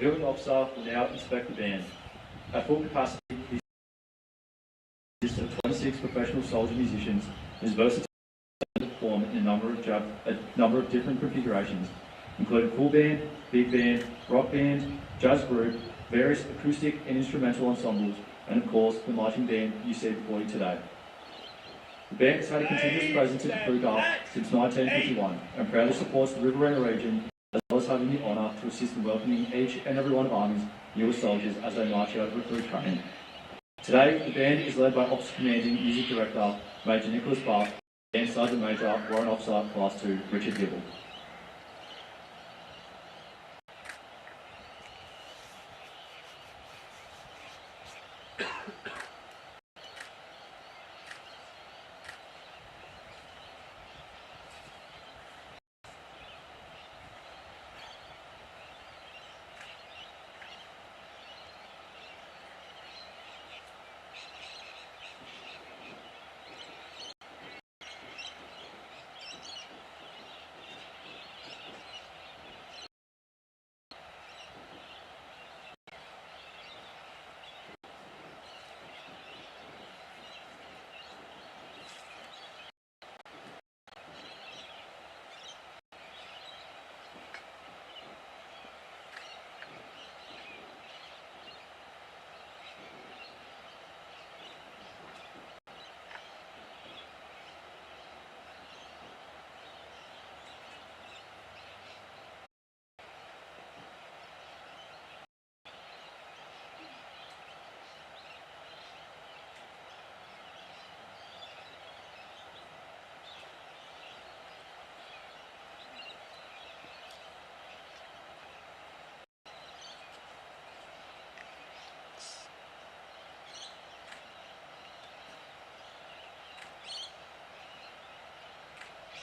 reviewing officer will now inspect the band. At full capacity, it consists of 26 professional soldier musicians and is versatile to perform in a number of different configurations, including full band, big band, rock band, jazz group, various acoustic and instrumental ensembles, and of course the marching band you see before you today. The band has had a continuous presence in Kapooka since 1951 and proudly supports the Riverina region, as well as having the honour to assist in welcoming each and every one of Army's newest soldiers as they march out of recruit training. Today, the band is led by Officer Commanding Music Director Major Nicholas Barth and Sergeant Major Warrant Officer Class 2 Richard Dibble.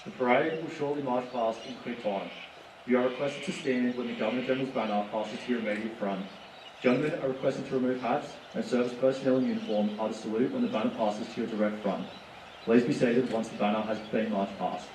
The parade will shortly march past in quick time. You are requested to stand when the Governor General's banner passes to your immediate front. Gentlemen are requested to remove hats, and service personnel in uniform are to salute when the banner passes to your direct front. Please be seated once the banner has been marched past.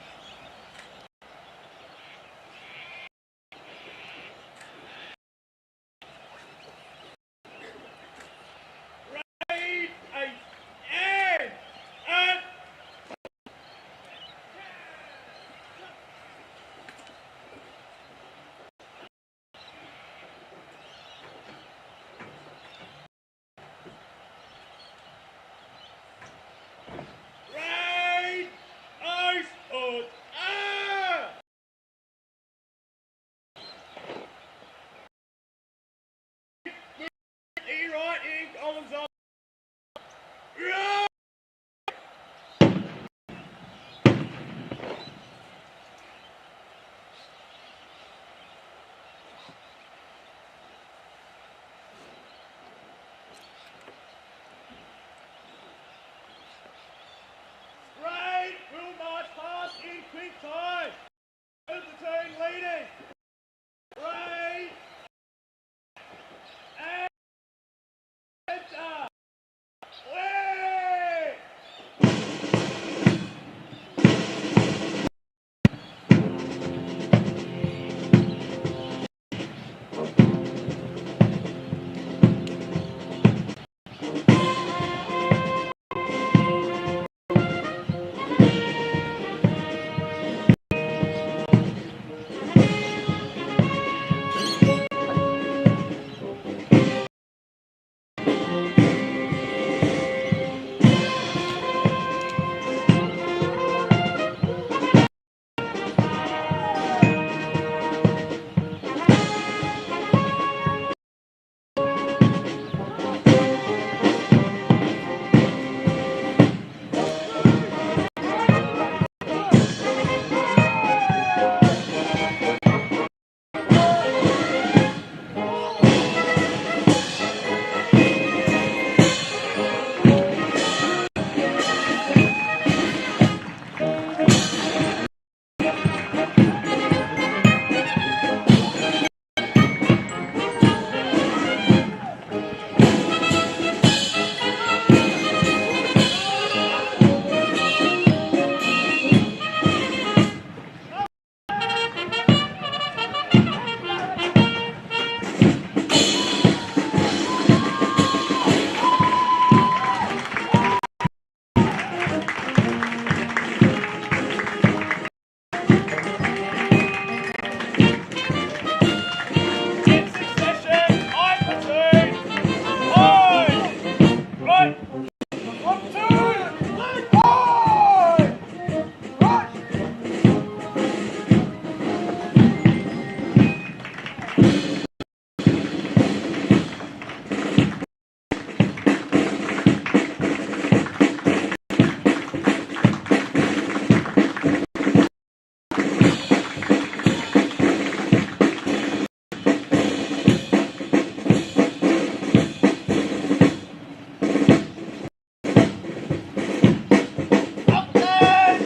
In succession, I platoon. Aye. Right. Platoon. Aye. Right. Up and aye.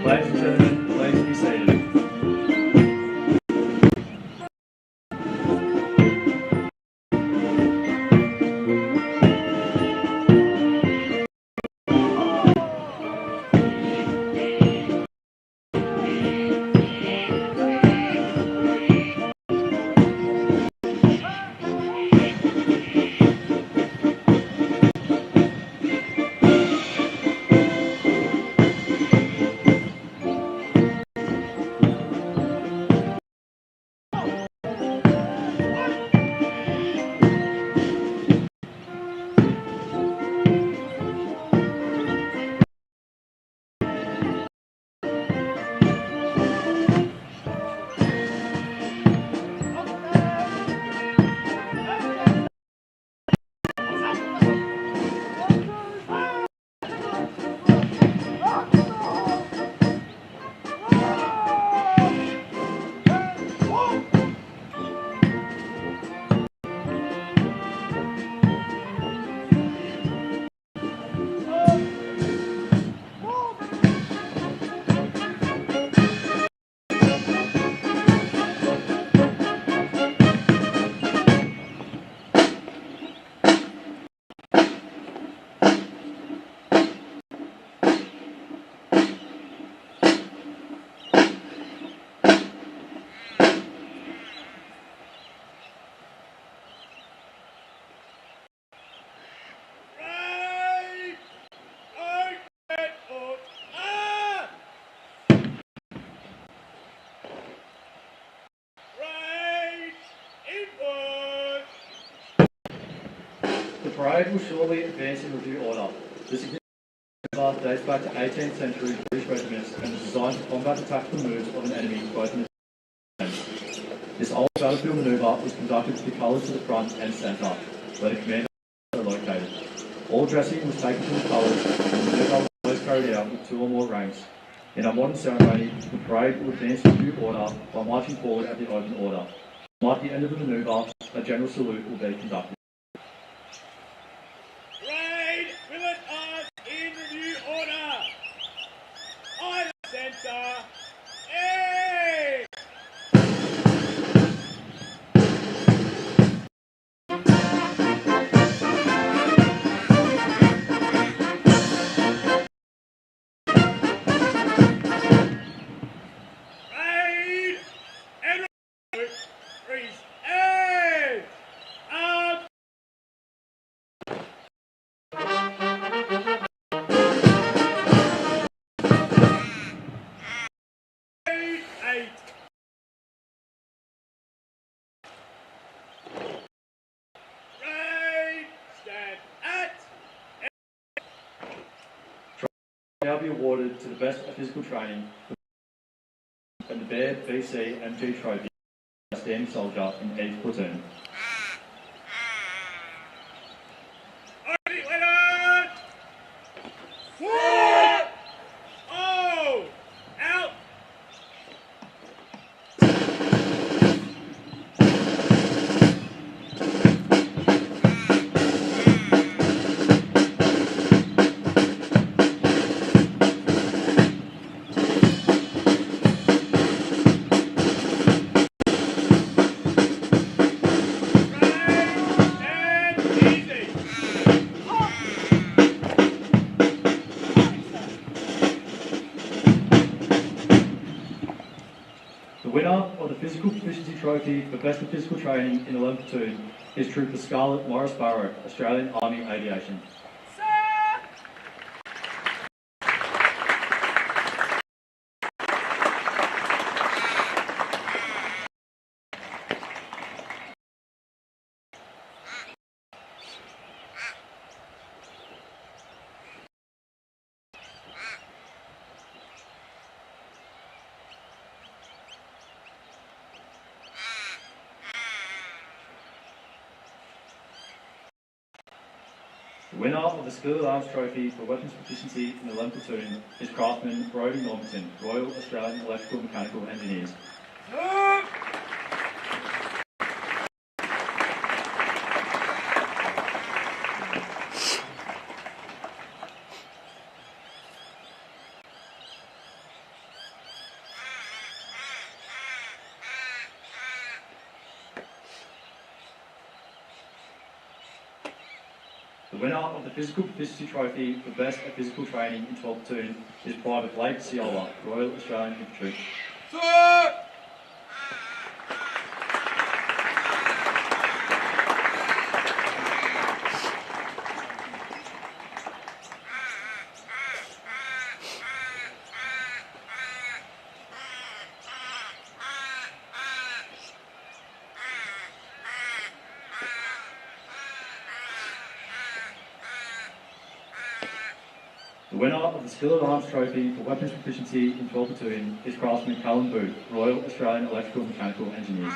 Ladies and gentlemen, please be seated. Right. Out and out. Ah. Right. Inward. The parade will shortly advance in review order. The significant path dates back to 18th century British regiments and was designed to combat the tactical moves of an enemy both in the and this old battlefield manoeuvre was conducted with the colours to the front and centre, where the commander are located. All dressing was taken from the colours, and the manoeuvre was always carried out with 2 or more ranks. In our modern ceremony, the parade will advance in review order by marching forward at the open order. At the end of the manoeuvre, a general salute will be conducted. Raid will advance in review order. I the centre. Hey! Raid and freeze. be awarded to the best at physical training and the Baird VC MG Trophy Outstanding Soldier in each platoon. Army winner! What? Oh! Out! The winner of the Physical Proficiency Trophy for Best of Physical Training in 11 Platoon is Trooper Scarlett Morris Barrow, Australian Army Aviation. The winner of the Skilled Arms Trophy for Weapons Proficiency in 11 Platoon is Craftsman Brodie Normanton, Royal Australian Electrical Mechanical Engineers. The winner of the Physical Proficiency Trophy for Best at Physical Training in 12 Platoon is Private Blake Ciola, Royal Australian Infantry. The winner of the Skilled Arms Trophy for Weapons Proficiency in 12 Platoon is Craftsman Callum Booth, Royal Australian Electrical Mechanical Engineers.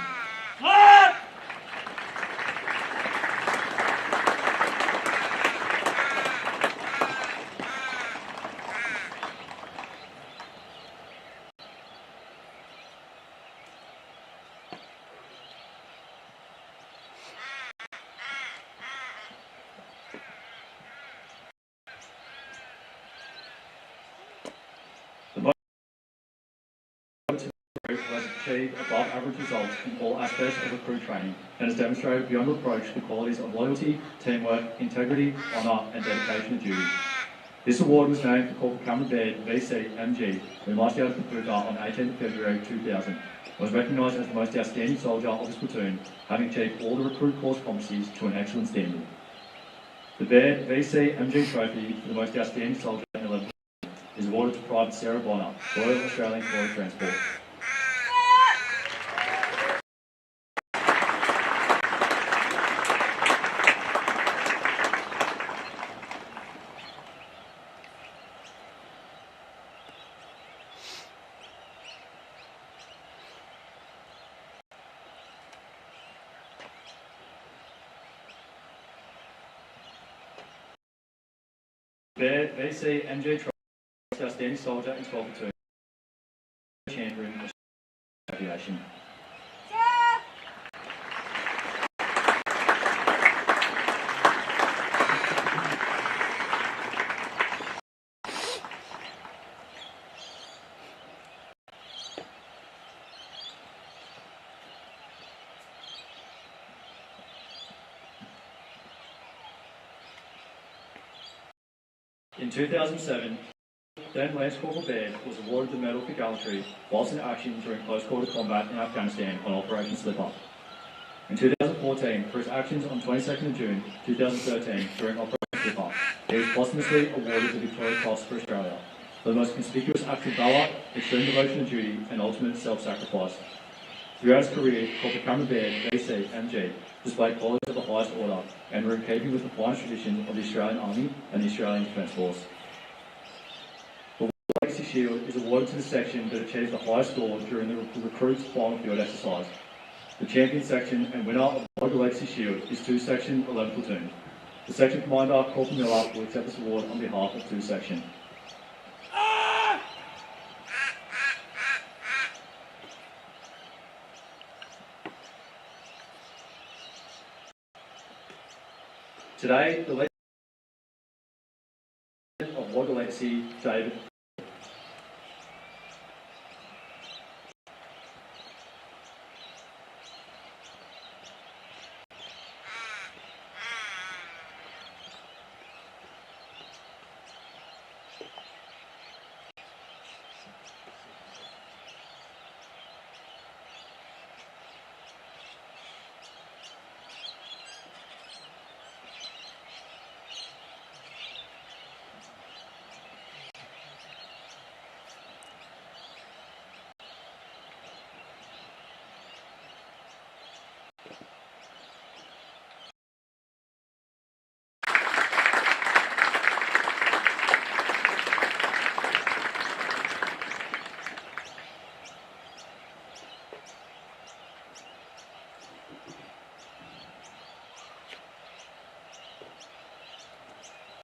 Who has achieved above average results in all aspects of recruit training and has demonstrated beyond reproach the qualities of loyalty, teamwork, integrity, honour and dedication to duty. This award was named for Corporal Cameron Baird, VC, MG, who marched out of Kapooka on 18 February 2000 and was recognised as the most outstanding soldier of his platoon, having achieved all the recruit course competencies to an excellent standard. The Baird VC MG Trophy for the most outstanding soldier in 11 is awarded to Private Sarah Bonner, Royal Australian Corps of Transport. Baird VC MG Trophy for outstanding soldier in 12 Platoon. Chandra Aviation. In 2007, then Lance Corporal Baird was awarded the Medal for Gallantry whilst in action during close quarter combat in Afghanistan on Operation Slipper. In 2014, for his actions on 22nd of June 2013 during Operation Slipper, he was posthumously awarded the Victoria Cross for Australia for the most conspicuous act of valour, extreme devotion to duty and ultimate self-sacrifice. Throughout his career, Corporal Cameron Baird, VC, MG, displayed qualities of the highest order and were in keeping with the finest tradition of the Australian Army and the Australian Defence Force. For Shield is awarded to the section that achieves the highest score during the recruit's final field exercise. The champion section and winner of the Wagga Legacy Shield is 2 Section 11 Platoon. The section commander, Corporal Miller, will accept this award on behalf of 2 Section. Today, the legend of Wagga Legacy, David.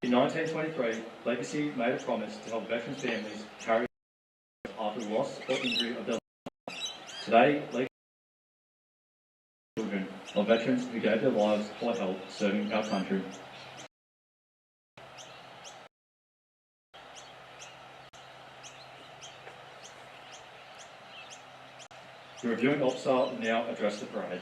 In 1923, Legacy made a promise to help veterans' families carry after the loss or injury of their lives. Today, Legacy children of veterans who gave their lives for help serving our country. The reviewing officer will now address the parade.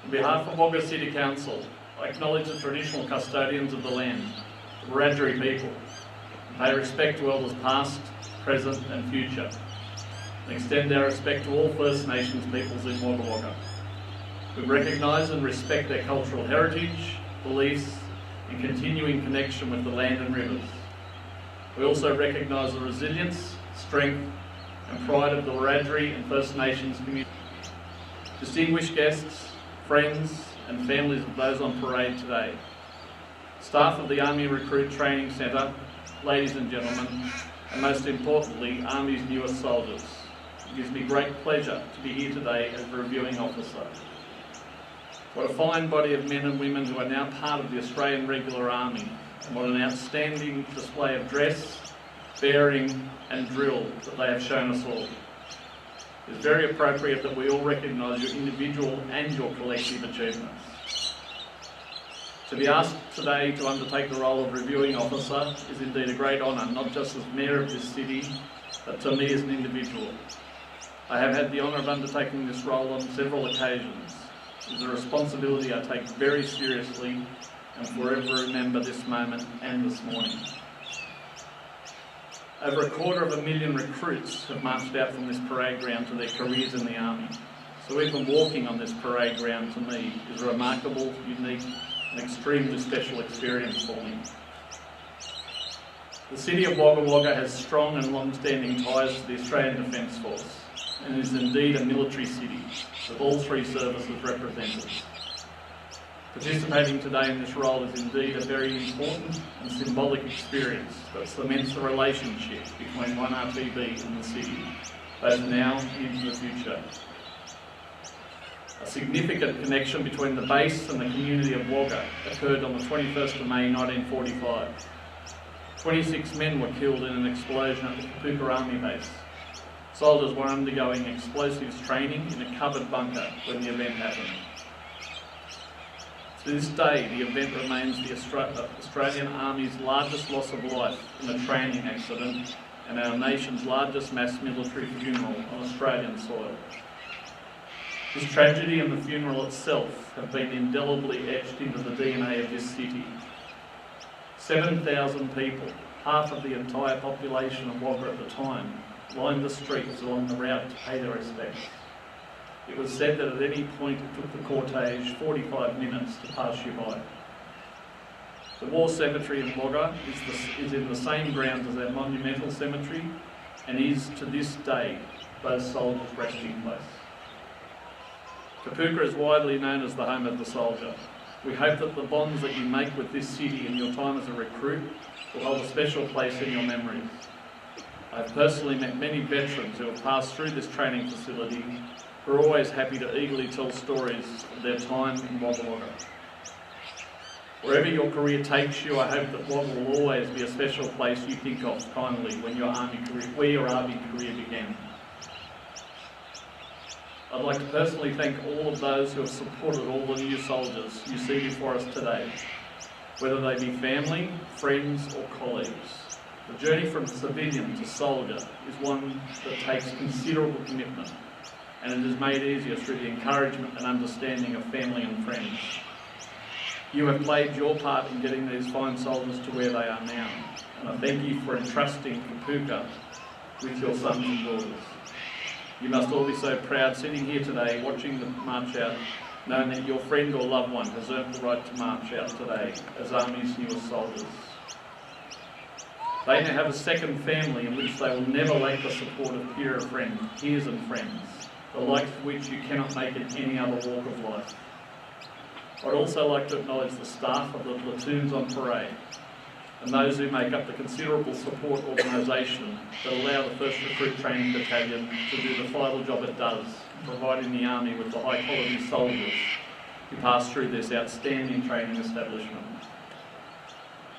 On behalf of Wagga City Council, I acknowledge the traditional custodians of the land, the Wiradjuri people, and pay respect to elders past, present and future, and extend our respect to all First Nations peoples in Wagga Wagga. We recognise and respect their cultural heritage, beliefs and continuing connection with the land and rivers. We also recognise the resilience, strength and pride of the Wiradjuri and First Nations community. Distinguished guests, friends and families of those on parade today, staff of the Army Recruit Training Centre, ladies and gentlemen, and most importantly, Army's newest soldiers. It gives me great pleasure to be here today as a reviewing officer. What a fine body of men and women who are now part of the Australian Regular Army, and what an outstanding display of dress, bearing and drill that they have shown us all. It is very appropriate that we all recognise your individual and your collective achievements. To be asked today to undertake the role of reviewing officer is indeed a great honour, not just as Mayor of this city, but to me as an individual. I have had the honour of undertaking this role on several occasions. It is a responsibility I take very seriously and forever remember this moment and this morning. Over 250,000 recruits have marched out from this parade ground to their careers in the Army. So even walking on this parade ground to me is a remarkable, unique and extremely special experience for me. The City of Wagga Wagga has strong and long-standing ties to the Australian Defence Force and is indeed a military city with all 3 services represented. Participating today in this role is indeed a very important and symbolic experience that cements the relationship between 1RTB and the city, both now and into the future. A significant connection between the base and the community of Wagga occurred on the 21st of May 1945. 26 men were killed in an explosion at the Kapooka Army Base. Soldiers were undergoing explosives training in a covered bunker when the event happened. To this day, the event remains the Australian Army's largest loss of life in a training accident and our nation's largest mass military funeral on Australian soil. This tragedy and the funeral itself have been indelibly etched into the DNA of this city. 7,000 people, half of the entire population of Wagga at the time, lined the streets along the route to pay their respects. It was said that at any point it took the cortege 45 minutes to pass you by. The War Cemetery in Wagga is in the same grounds as our monumental cemetery and is, to this day, those soldiers' resting place. Kapooka is widely known as the home of the soldier. We hope that the bonds that you make with this city in your time as a recruit will hold a special place in your memories. I have personally met many veterans who have passed through this training facility who are always happy to eagerly tell stories of their time in Wagga Wagga. Wherever your career takes you, I hope that Wagga will always be a special place you think of kindly where your army career began. I'd like to personally thank all of those who have supported all the new soldiers you see before us today, whether they be family, friends or colleagues. The journey from civilian to soldier is one that takes considerable commitment, and it is made easier through the encouragement and understanding of family and friends. You have played your part in getting these fine soldiers to where they are now, and I thank you for entrusting Kapooka with your sons and daughters. You must all be so proud sitting here today watching the march out, knowing that your friend or loved one has earned the right to march out today as Army's newest soldiers. They now have a second family in which they will never lack the support of peers and friends, the likes of which you cannot make in any other walk of life. I'd also like to acknowledge the staff of the platoons on parade and those who make up the considerable support organisation that allow the 1st Recruit Training Battalion to do the vital job it does, providing the Army with the high quality soldiers who pass through this outstanding training establishment.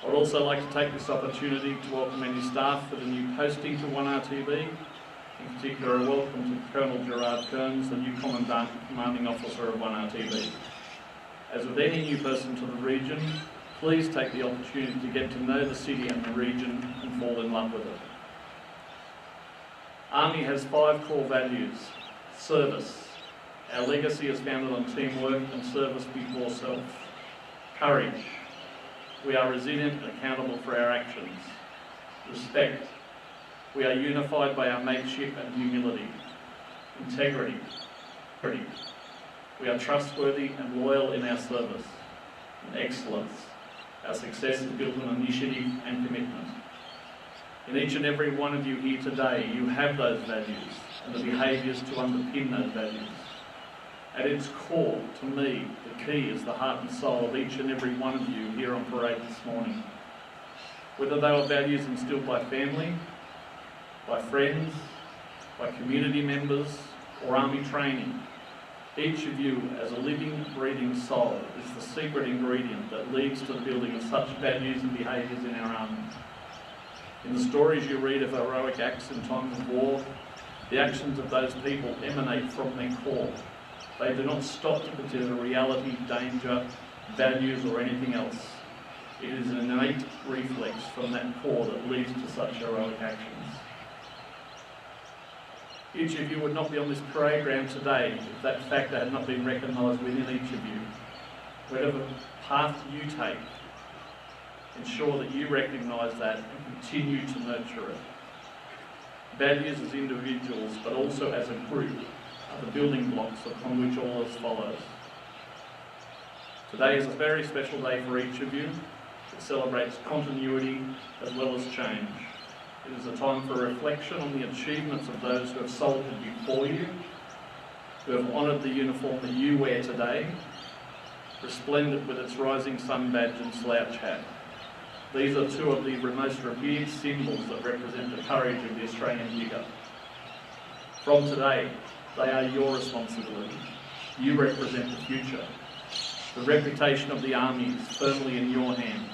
I'd also like to take this opportunity to welcome any staff for the new posting to 1RTB. In particular, a welcome to Colonel Gerard Kearns, the new Commanding Officer of 1RTB. As with any new person to the region, please take the opportunity to get to know the city and the region and fall in love with it. Army has 5 core values. Service. Our legacy is founded on teamwork and service before self. Courage. We are resilient and accountable for our actions. Respect. We are unified by our mateship and humility. Integrity. We are trustworthy and loyal in our service. And excellence. Our success is built on initiative and commitment. In each and every one of you here today, you have those values and the behaviours to underpin those values. At its core, to me, the key is the heart and soul of each and every one of you here on parade this morning. Whether they were values instilled by family, by friends, by community members, or Army training, each of you, as a living, breathing soul, is the secret ingredient that leads to the building of such values and behaviours in our Army. In the stories you read of heroic acts in times of war, the actions of those people emanate from their core. They do not stop to consider reality, danger, values or anything else. It is an innate reflex from that core that leads to such heroic actions. Each of you would not be on this parade ground today if that factor had not been recognised within each of you. Whatever path you take, ensure that you recognise that and continue to nurture it. Values as individuals, but also as a group, are the building blocks upon which all else follows. Today is a very special day for each of you. It celebrates continuity as well as change. It is a time for reflection on the achievements of those who have soldiered before you, who have honoured the uniform that you wear today, resplendent with its rising sun badge and slouch hat. These are 2 of the most revered symbols that represent the courage of the Australian digger. From today, they are your responsibility. You represent the future. The reputation of the Army is firmly in your hands.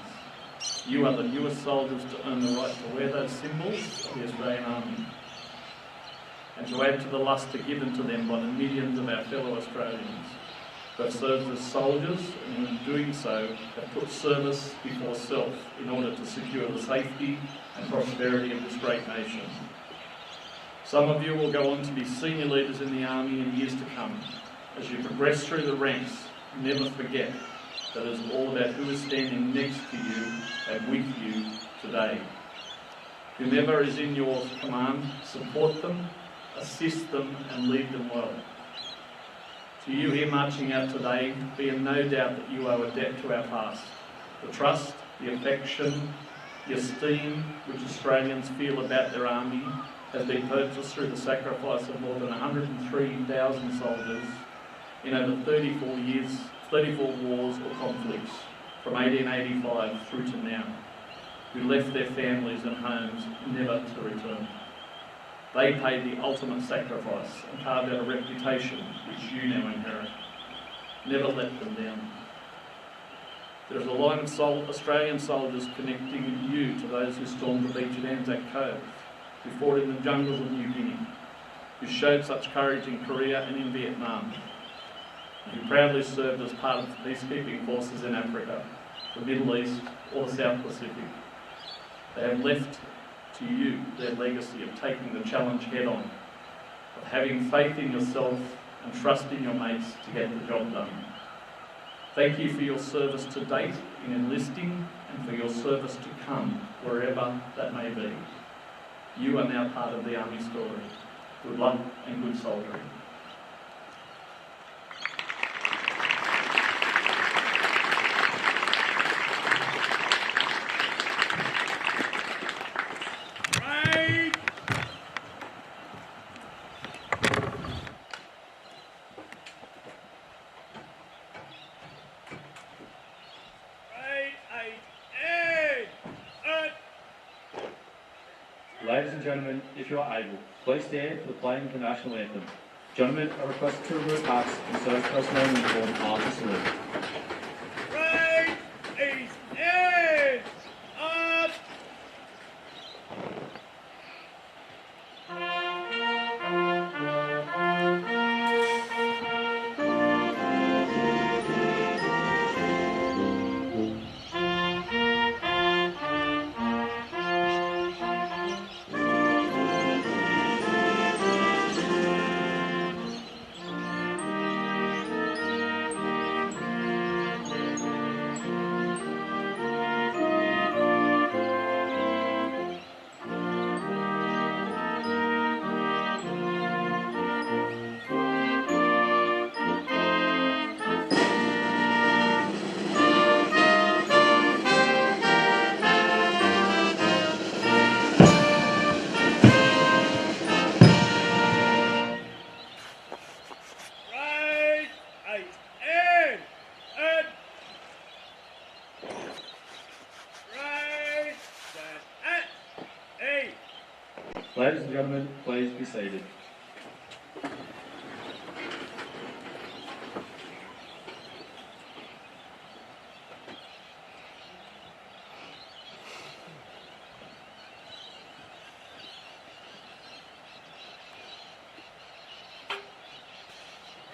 You are the newest soldiers to earn the right to wear those symbols of the Australian Army, and to add to the lustre given to them by the millions of our fellow Australians who have served as soldiers and in doing so have put service before self in order to secure the safety and prosperity of this great nation. Some of you will go on to be senior leaders in the Army in years to come. As you progress through the ranks, never forget that it is all about who is standing next to you and with you today. Whomever is in your command, support them, assist them and lead them well. To you here marching out today, be in no doubt that you owe a debt to our past. The trust, the affection, the esteem which Australians feel about their army has been purchased through the sacrifice of more than 103,000 soldiers in over 34 years, 34 wars or conflicts, from 1885 through to now, who left their families and homes never to return. They paid the ultimate sacrifice and carved out a reputation which you now inherit. Never let them down. There is a line of Australian soldiers connecting you to those who stormed the beach at Anzac Cove, who fought in the jungles of New Guinea, who showed such courage in Korea and in Vietnam, and who proudly served as part of the peacekeeping forces in Africa, the Middle East or the South Pacific. They have left to you their legacy of taking the challenge head on, of having faith in yourself and trusting your mates to get the job done. Thank you for your service to date in enlisting and for your service to come, wherever that may be. You are now part of the Army story. Good luck and good soldiering. Ladies and gentlemen, if you are able, please stand for the playing of the national anthem. Gentlemen are requested to remove hats and serve personnel in uniform after salute. Right, east, in, up. Right, eight, in, and right, then, at, eight. Ladies and gentlemen, please be seated.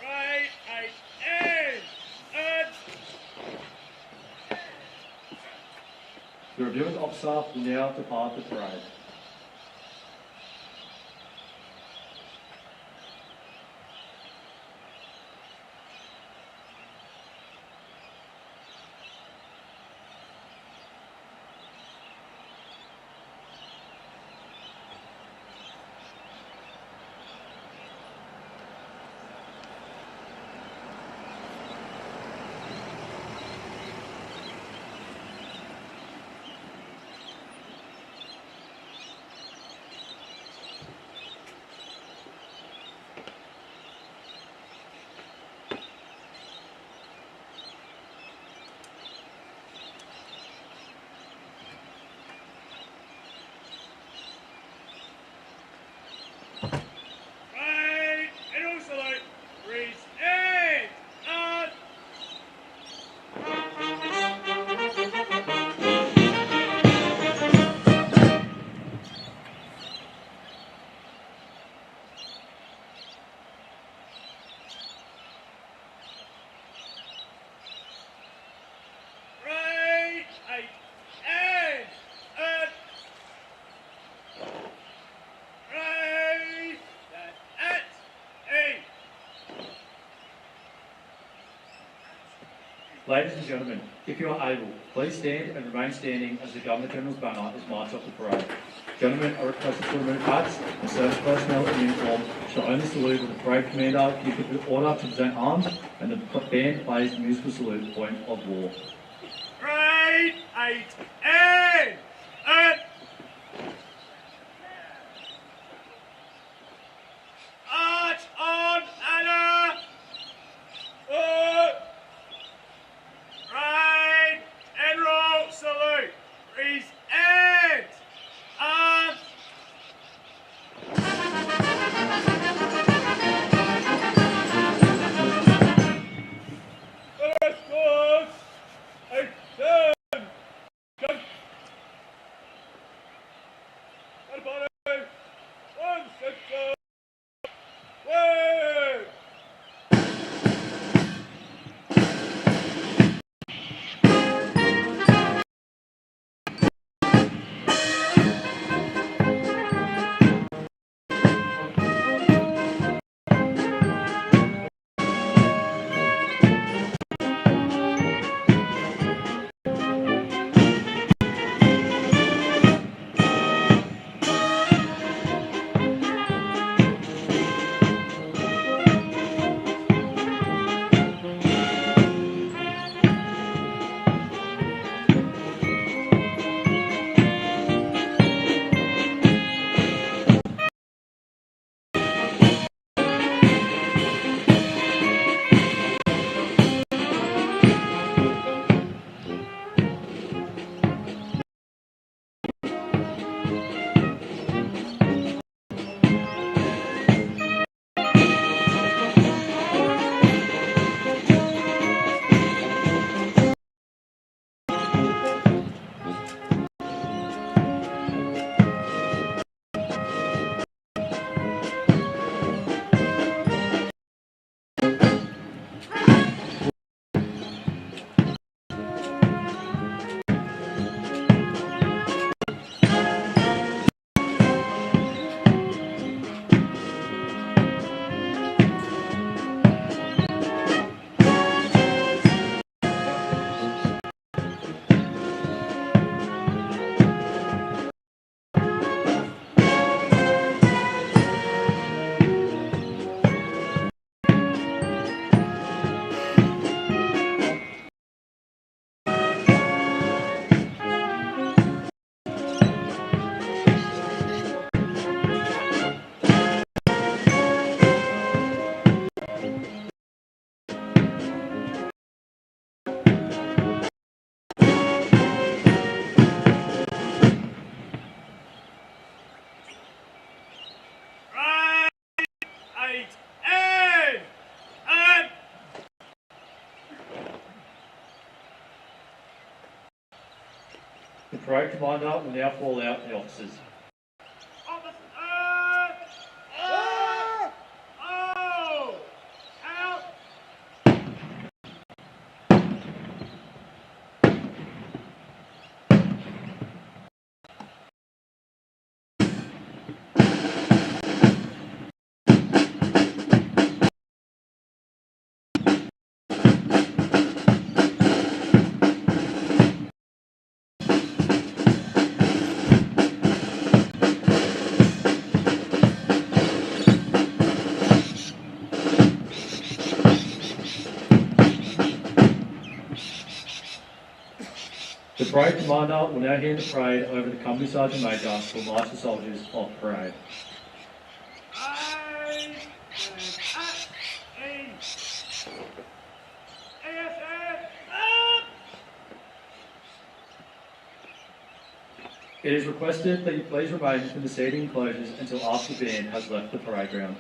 Right, eight, in, and The reviewing officer will now depart the parade. Ladies and gentlemen, if you are able, please stand and remain standing as the Governor-General's banner is marched off the parade. Gentlemen are requested to remove hats, and service personnel in uniform shall only salute when the parade commander gives the order to present arms and the band plays the musical salute point of war. Grade 8 and arch on Anna. Right and roll salute. Raise and arms. First course, a turn. Jump. Everybody, 1 sector. Way. Right, 8 and The parade commander will now call out the officers. out. The parade commander will now hand the parade over to the company sergeant major who will march the soldiers off parade. It is requested that you please remain within the seating enclosures until after the band has left the parade ground.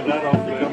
that off there.